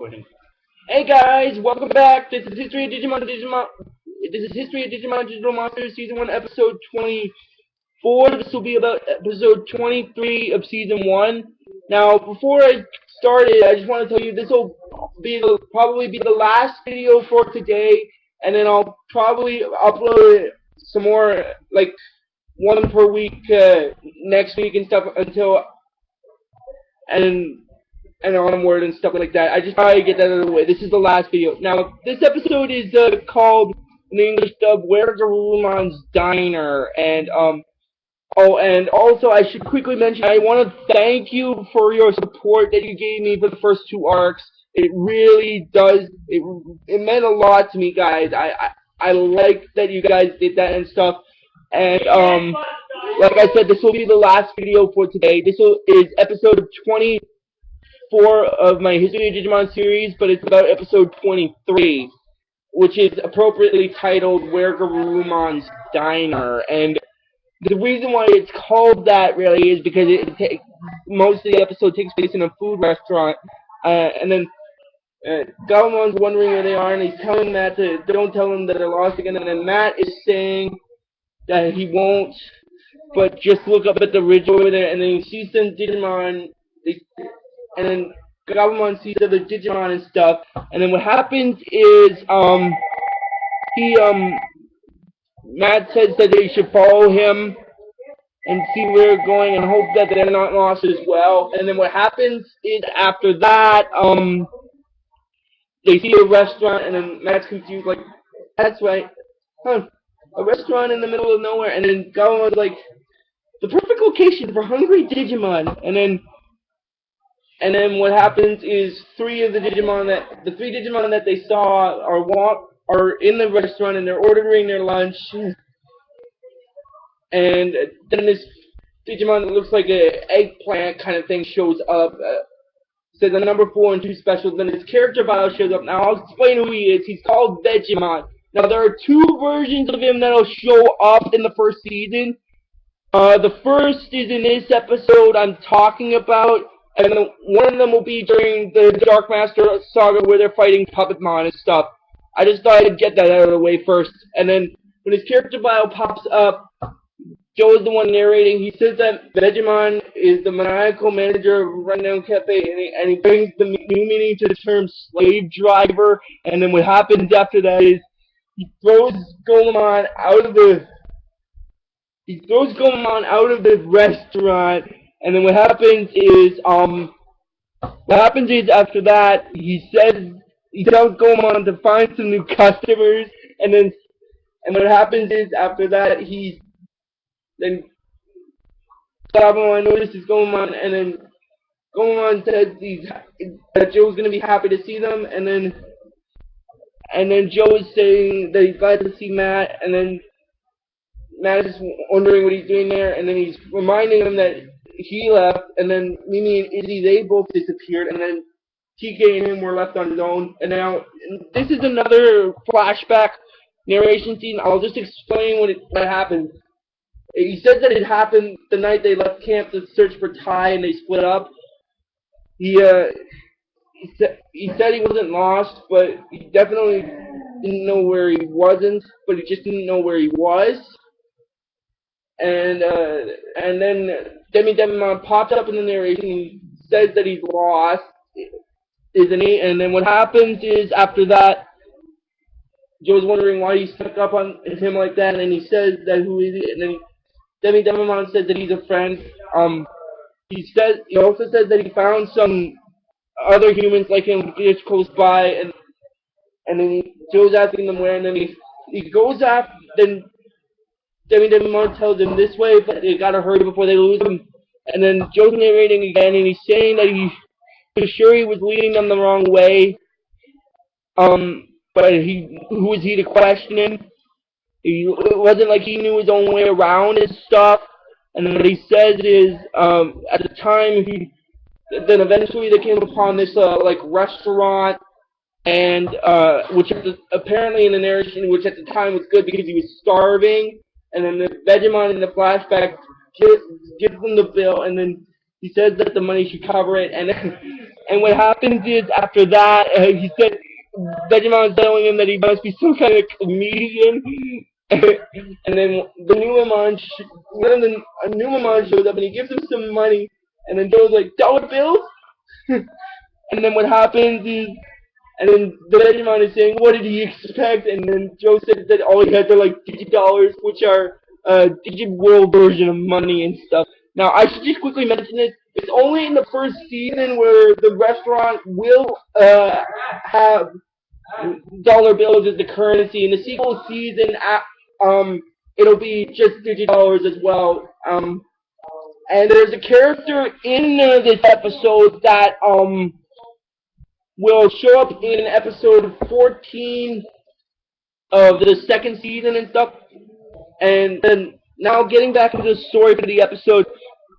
Recording. Hey guys, welcome back. This is History of Digimon. This is History of Digimon Digital Monsters Season 1, Episode 24. This will be about Episode 23 of Season 1. Now, before I start it, I just want to tell you this will probably be the last video for today, and then I'll probably upload some more, like one per week next week and stuff and onward and stuff like that. I just thought I'd get that out of the way. This is the last video. Now, this episode is called, in the English dub, Weregarurumon's Diner. And, and also I should quickly mention, I want to thank you for your support that you gave me for the first two arcs. It really does, it meant a lot to me, guys. I like that you guys did that and stuff. And, like I said, this will be the last video for today. This is episode 24 of my History of Digimon series, but it's about episode 23, which is appropriately titled Weregarurumon's Diner. And the reason why it's called that really is because most of the episode takes place in a food restaurant, and then Gawamon's wondering where they are, and he's telling Matt to don't tell him that they're lost again, and then Matt is saying that he won't, but just look up at the ridge over there, and then he sees some Digimon, and then Gabumon sees other Digimon and stuff, and then what happens is, Matt says that they should follow him and see where they're going and hope that they're not lost as well, and then what happens is after that, they see a restaurant, and then Matt's confused, like, that's right, a restaurant in the middle of nowhere, and then Gawamon's like, the perfect location for hungry Digimon, and then what happens is the three Digimon that they saw are in the restaurant and they're ordering their lunch, and then this Digimon that looks like an eggplant kind of thing shows up. Says a number 4 and 2 specials. Then his character bio shows up. Now I'll explain who he is. He's called Vegiemon. Now there are 2 versions of him that'll show up in the first season. The first is in this episode I'm talking about. And then one of them will be during the Dark Master saga where they're fighting Puppetmon and stuff. I just thought I'd get that out of the way first. And then when his character bio pops up, Joe is the one narrating. He says that Vegiemon is the maniacal manager of Rundown Cafe, and he brings the new meaning to the term slave driver. And then what happens after that is he throws Goemon out of the restaurant. And then what happens is after that, he tells Goemon to find some new customers, and what happens is after that, then Gabumon notices Goemon, and then Goemon says that Joe's gonna be happy to see them, and then Joe is saying that he's glad to see Matt, and then Matt is wondering what he's doing there, and then he's reminding him that he left, and then Mimi and Izzy, they both disappeared, and then TK and him were left on his own. And now, this is another flashback narration scene. I'll just explain what happened. He says that it happened the night they left camp to search for Tai and they split up. He said he wasn't lost, but he definitely didn't know where he wasn't, but he just didn't know where he was. And then Digimon pops up in the narration. He says that he's lost, isn't he? And then what happens is after that, Joe's wondering why he stuck up on him like that, and then he says that who is he? And then Digimon says that he's a friend. He also says that he found some other humans like him just close by, and then Joe's asking them where, and then he goes after. Then Digimon tells him this way, but they gotta hurry before they lose him. And then Joe's narrating again, and he's saying that he was sure he was leading them the wrong way. But who was he to question him? It wasn't like he knew his own way around and stuff. And then what he says is, at the time, then eventually they came upon this, like, restaurant, and, which apparently in the narration, which at the time was good because he was starving. And then the Vegiemon in the flashback gives them the bill, and then he says that the money should cover it, and And what happens is after that, he said Vegemon's telling him that he must be some kind of comedian. And then the new Mamon, one of the a new Mamon shows up and he gives him some money. And then Joe's like, dollar bills? And then what happens is, and then the Vegemon is saying, what did he expect? And then Joe said that all he had were like Digidollars, which are Digiworld version of money and stuff. Now, I should just quickly mention this. It's only in the first season where the restaurant will have dollar bills as the currency. In the sequel season, it'll be just Digidollars as well. And there's a character in this episode that will show up in episode 14 of the second season and stuff. And then now getting back into the story for the episode,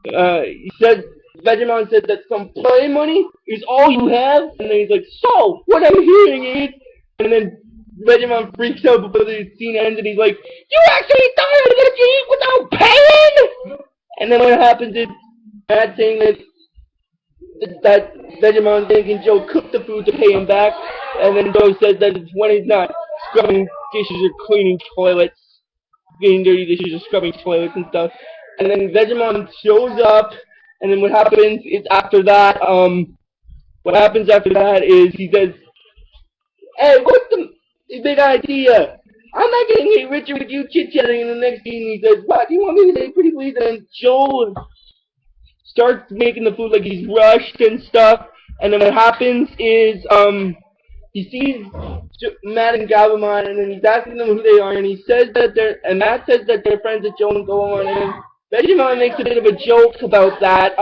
he said Vegemon said that some play money is all you have, and then he's like, so what I'm hearing is, and then Vegemon freaks out before the scene ends, and he's like, you actually thought I was gonna eat without paying? And then what happens is Matt saying that Vegemon thinking Joe cooked the food to pay him back, and then Joe says that it's when he's not scrubbing dishes or cleaning toilets, getting dirty dishes or scrubbing toilets and stuff. And then Vegemon shows up, and then what happens is after that, he says, hey, what's the big idea? I'm not getting any richer with you chit-chatting. In the next scene, he says, what, do you want me to say pretty please? And then Joe starts making the food like he's rushed and stuff. And then what happens is, he sees Matt and Gabumon, and then he's asking them who they are, and he says that Matt says that they're friends with Joe and Goemon, and then Vegemon makes a bit of a joke about that.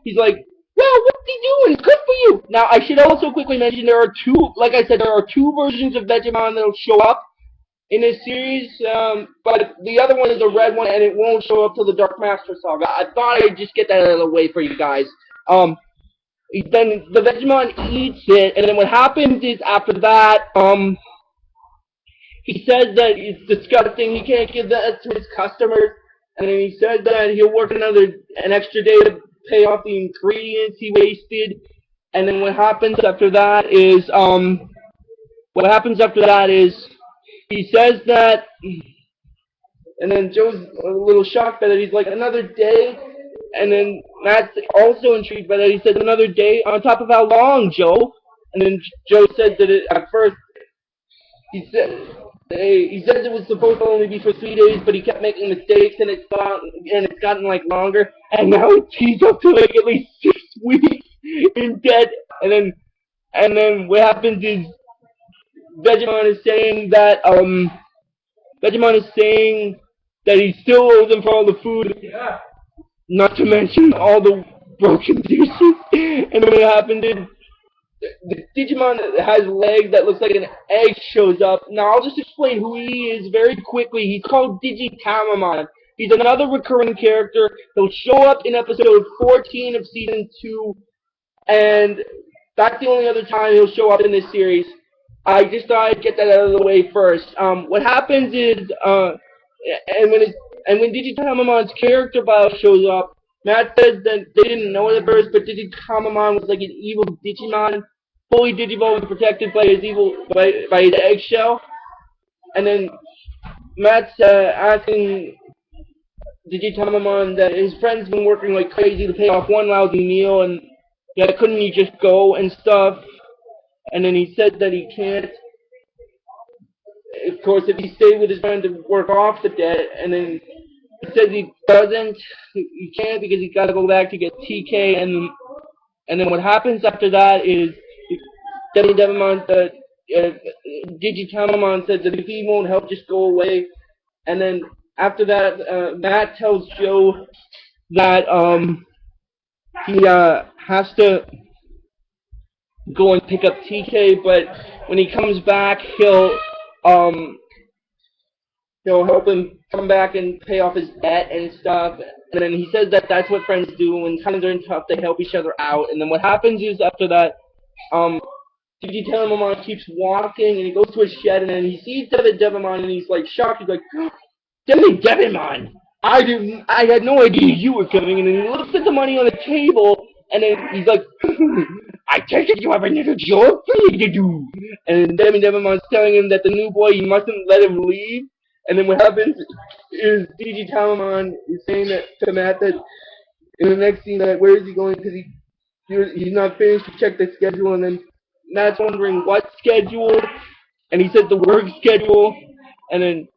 He's like, well, what's he doing? Good for you! Now, I should also quickly mention there are two versions of Vegemon that'll show up in this series, but the other one is a red one, and it won't show up till the Dark Master Saga. I thought I'd just get that out of the way for you guys. Then the Vegemon eats it, and then what happens is after that, he says that it's disgusting, he can't give that to his customers, and then he said that he'll work an extra day to pay off the ingredients he wasted, and then what happens after that is, he says that, and then Joe's a little shocked by that, he's like, another day? And then Matt's also intrigued by that, he says, another day? On top of how long, Joe? And then Joe said that at first, he says it was supposed to only be for 3 days, but he kept making mistakes, and it's gotten like longer, and now he's up to like at least 6 weeks in debt. And then what happens is Vegemon is saying that he still owes him for all the food, not to mention all the broken dishes. And then what happened is the Digimon that has legs that looks like an egg shows up. Now I'll just explain who he is very quickly. He's called Digitamamon. He's another recurring character. He'll show up in episode 14 of season 2, and that's the only other time he'll show up in this series. I just thought I'd get that out of the way first. What happens is, when Digitamamon's character bio shows up, Matt says that they didn't know it at first, but Digitamamon was like an evil Digimon, fully Digivolved and protected by his eggshell. And then Matt's asking Digitamamon that his friend's been working like crazy to pay off one lousy meal, and couldn't he just go and stuff? And then he said that he can't. Of course, if he stayed with his friend to work off the debt, and then he says he can't because he's got to go back to get TK, and then what happens after that is Digitamamon says that if he won't help, just go away. And then after that, Matt tells Joe that he has to go and pick up TK, but when he comes back, he'll help him come back and pay off his debt and stuff. And then he says that that's what friends do when times are tough, they help each other out. And then what happens is after that, Digitamamon keeps walking, and he goes to a shed, and then he sees Devimon, and he's like shocked. He's like, Devimon! I had no idea you were coming. And then he looks at the money on the table, and then he's like, I take it you have another job for me to do. And then Demon's telling him that the new boy, he mustn't let him leave. And then what happens is Digitamamon is saying that to Matt that in the next scene that where is he going because he's not finished to check the schedule, and then Matt's wondering what schedule, and he said the work schedule, and then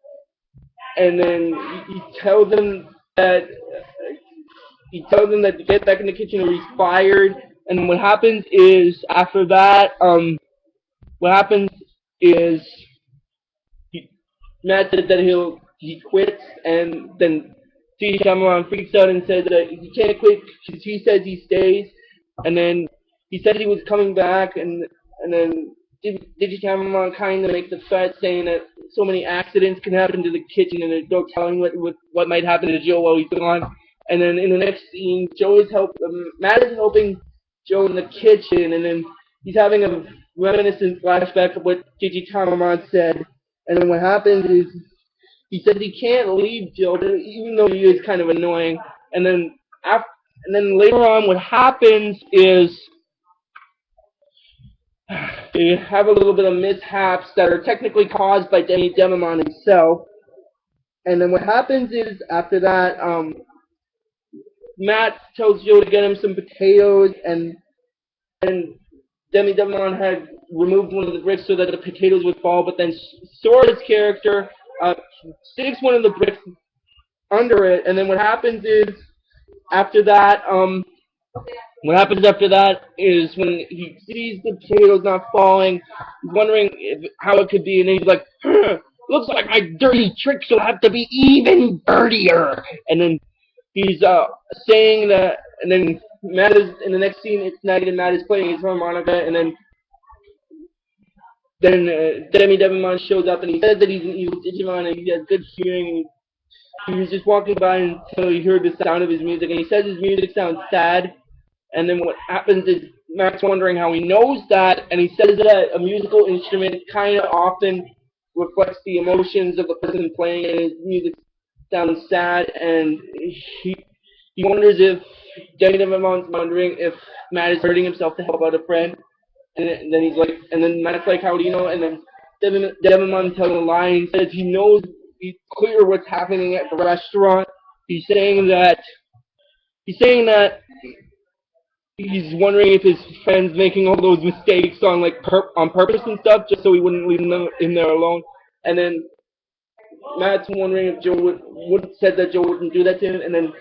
he tells him that to get back in the kitchen or he's fired. And what happens is after that, what happens is he, Matt said that he quits, and then Shyamalan freaks out and says that he can't quit because he says he stays, and then he said he was coming back, and then Digitamamon kind of makes a threat saying that so many accidents can happen to the kitchen, and there's no telling what might happen to Joe while he's gone. And then in the next scene, Matt is helping Joe in the kitchen, and then he's having a reminiscent flashback of what Digitamamon said. And then what happens is he says he can't leave Joe, even though he is kind of annoying. And then later on, what happens is they have a little bit of mishaps that are technically caused by Demon himself. And then what happens is after that, Matt tells Joe to get him some potatoes, and Demon had removed one of the bricks so that the potatoes would fall, but then Sora's character sticks one of the bricks under it, and then what happens after that is when he sees the potatoes not falling, he's wondering how it could be, and then he's like, looks like my dirty tricks will have to be even dirtier. And then he's saying that, and then Matt is, in the next scene, it's night, and Matt is playing his harmonica, and then Devimon shows up, and he says that he's an evil Digimon, and he has good hearing, and he was just walking by until he heard the sound of his music, and he says his music sounds sad. And then what happens is Matt's wondering how he knows that, and he says that a musical instrument kind of often reflects the emotions of the person playing, and his music sounds sad, and he wonders if Demon's wondering if Matt is hurting himself to help out a friend. And then he's like, and then Matt's like, how do you know? And then Devimon tells a lie, and he says he knows, he's clear what's happening at the restaurant. He's saying that he's wondering if his friend's making all those mistakes on on purpose and stuff, just so he wouldn't leave them in there alone. And then Matt's wondering if Joe said that Joe wouldn't do that to him. And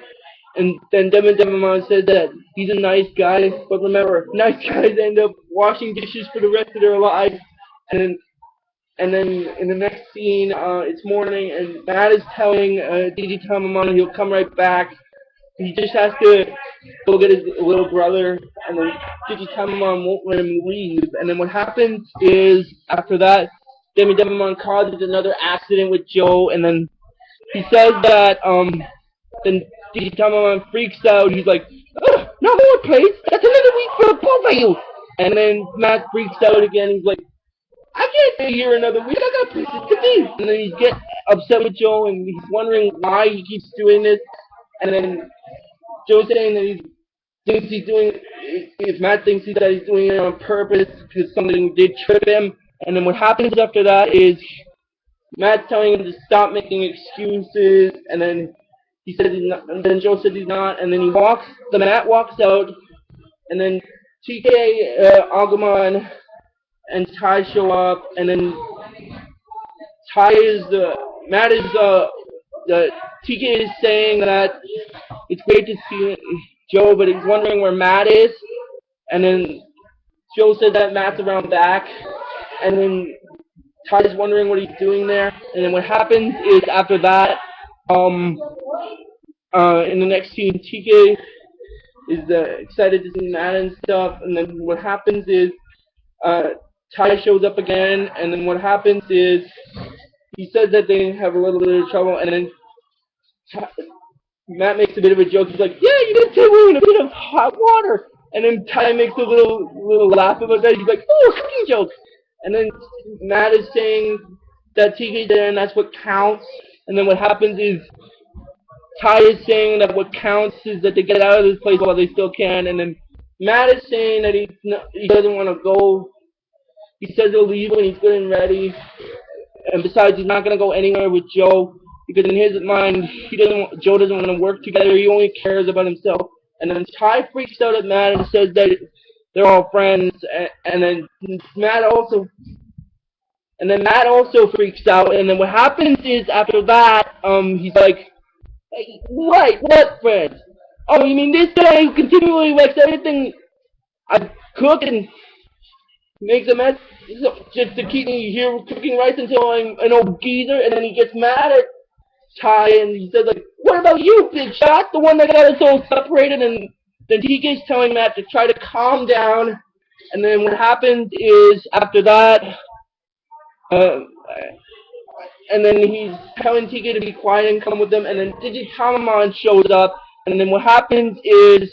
then Devimon said that he's a nice guy, but remember, nice guys end up washing dishes for the rest of their lives. And then in the next scene, it's morning, and Matt is telling Digitamamon he'll come right back. He just has to go get his little brother, and then Digitamamon won't let him leave. And then what happens is, after that, Devimon causes another accident with Joe, and then he says that, then Digitamamon freaks out. He's like, no more plates, that's another week for both of you. And then Matt freaks out again. He's like, I can't stay here another week, I got places to be. And then he gets upset with Joe, and he's wondering why he keeps doing this. And then Joe's saying that he thinks he's doing, if Matt thinks that he's doing it on purpose because something did trip him. And then what happens after that is Matt's telling him to stop making excuses, and then he says he's not, and then Joe says he's not, and then Matt walks out, and then TK, Agumon, and Ty show up, and then TK is saying that it's great to see Joe, but he's wondering where Matt is, and then Joe said that Matt's around back, and then Ty's wondering what he's doing there, and then what happens is after that, in the next scene, TK is excited to see Matt and stuff, and then what happens is Ty shows up again, and then what happens is he says that they have a little bit of trouble, and then Matt makes a bit of a joke. He's like, yeah, you did say we're in a bit of hot water. And then Ty makes a little laugh about that. He's like, oh, cooking joke. And then Matt is saying that TK's there and that's what counts. And then what happens is Ty is saying that what counts is that they get out of this place while they still can. And then Matt is saying that he doesn't want to go. He says he'll leave when he's good and ready. And besides, he's not gonna go anywhere with Joe because in his mind, Joe doesn't want to work together. He only cares about himself. And then Ty freaks out at Matt and says that they're all friends. And then Matt also freaks out. And then what happens is after that, he's like, hey, what friends? Oh, you mean this guy who continually wrecks everything I cook and makes a mess just to keep me here cooking rice until I'm an old geezer, and then he gets mad at Ty and he says like, "What about you, big shot? The one that got us all separated?" And then TK's telling Matt to try to calm down, and then what happens is after that, uh, and then he's telling TK to be quiet and come with them, and then Digitamamon shows up, and then what happens is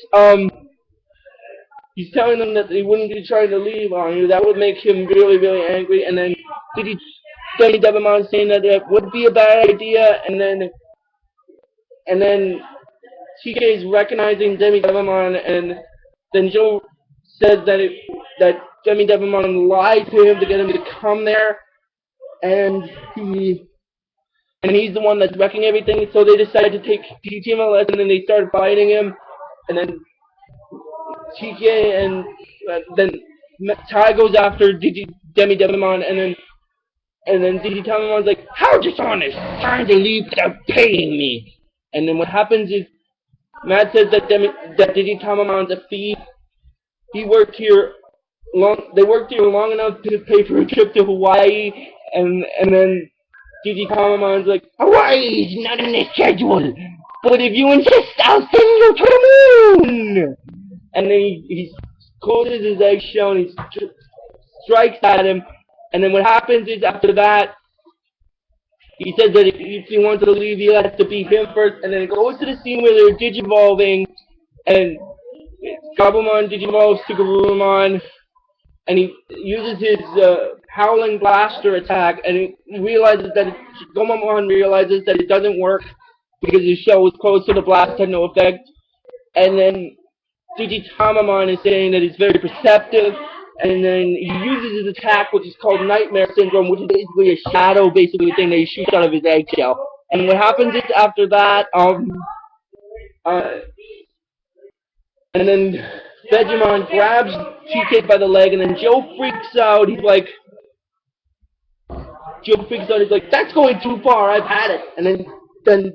he's telling them that they wouldn't be trying to leave on you. That would make him really, really angry. And then Devimon saying that it would be a bad idea. And then TK is recognizing Demi Devimon, and then Joe says that Demi Devimon lied to him to get him to come there, and he's the one that's wrecking everything. So they decide to take TTMLS, and then they start fighting him, and then TK and then Ty goes after Demi Devimon, and then Digitamon's like, "How dishonest! Trying to leave without paying me." And then what happens is Matt says that Digitamon's a thief. He worked here They worked here long enough to pay for a trip to Hawaii, and then Digitamon's like, "Hawaii is not in the schedule, but if you insist, I'll send you to the moon." And then he closes his eggshell and he strikes at him. And then what happens is after that, he says that if he wants to leave, he has to beat him first. And then it goes to the scene where they're digivolving, and Gabumon digivolves to Garurumon, and he uses his howling blaster attack, and Gomamon realizes that it doesn't work because his shell was close to the blast, had no effect. And then Digitamamon is saying that he's very perceptive, and then he uses his attack, which is called Nightmare Syndrome, which is basically a shadow, basically thing that he shoots out of his eggshell. And what happens is after that, and then Vegiemon grabs TK by the leg, and then Joe freaks out. He's like, "That's going too far. I've had it." And then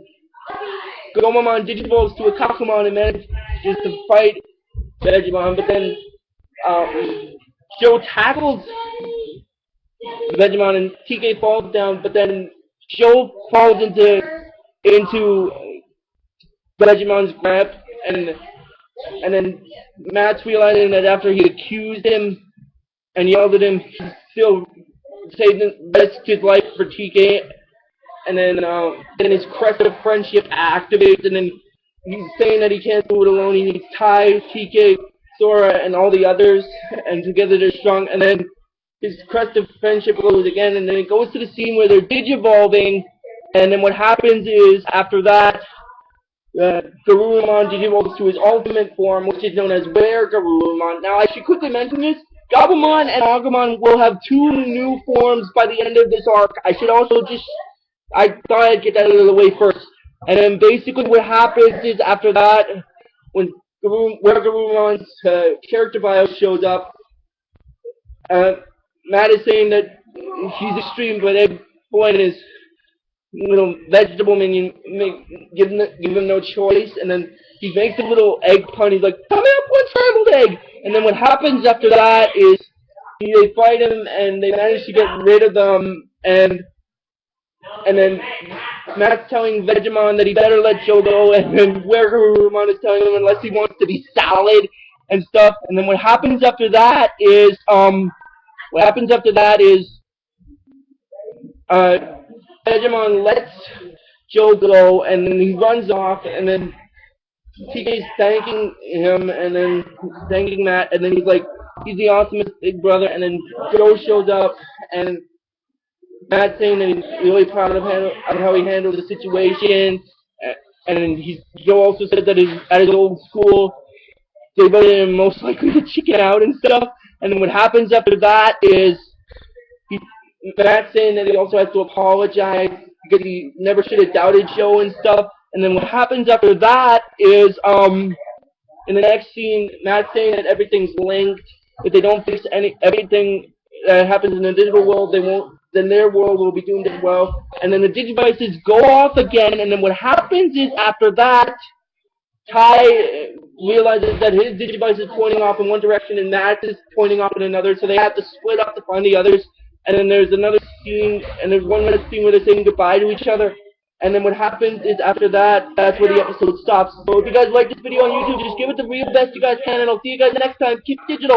Gomamon digivolves to a Kakumon and manages to fight Vegiemon, but then Joe tackles Vegiemon and TK falls down, but then Joe falls into Vegimon's grip, and then Matt's realizing that after he accused him and yelled at him, he still risked his life for TK. And then his crest of friendship activates, and then he's saying that he can't do it alone. He needs Ty, TK, Sora, and all the others, and together they're strong. And then his crest of friendship goes again, and then it goes to the scene where they're digivolving. And then what happens is after that, Garurumon digivolves to his ultimate form, which is known as Weregarurumon. Now, I should quickly mention this. Gabumon and Agumon will have 2 new forms by the end of this arc. I thought I'd get that out of the way first. And then basically what happens is after that, when Weregarurumon's character bio shows up, Matt is saying that he's extreme, but Eggboy and his little vegetable minion give him no choice. And then he makes a little egg pun. He's like, "Come up one scrambled egg!" And then what happens after that is they fight him, and they manage to get rid of them, and then Matt's telling Vegiemon that he better let Joe go, and then Weregarurumon is telling him unless he wants to be solid and stuff. And then what happens after that is Vegiemon lets Joe go, and then he runs off, and then TK's thanking him, and then thanking Matt, and then he's like, he's the ultimate big brother, and then Joe shows up, and Matt saying that he's really proud of how he handled the situation, and Joe also said that at his old school, they voted him most likely to chicken out and stuff. And then what happens after that is he, Matt's saying that he also has to apologize because he never should have doubted Joe and stuff. And then what happens after that is in the next scene, Matt's saying that everything's linked. If they don't fix everything that happens in the digital world, they won't. Then their world will be doomed as well. And then the Digivices go off again. And then what happens is after that, Ty realizes that his Digivice is pointing off in one direction and Matt's is pointing off in another. So they have to split up to find the others. And then there's another scene, and there's 1 minute scene where they're saying goodbye to each other. And then what happens is after that, that's where the episode stops. So if you guys like this video on YouTube, just give it the real best you guys can, and I'll see you guys next time. Keep digital.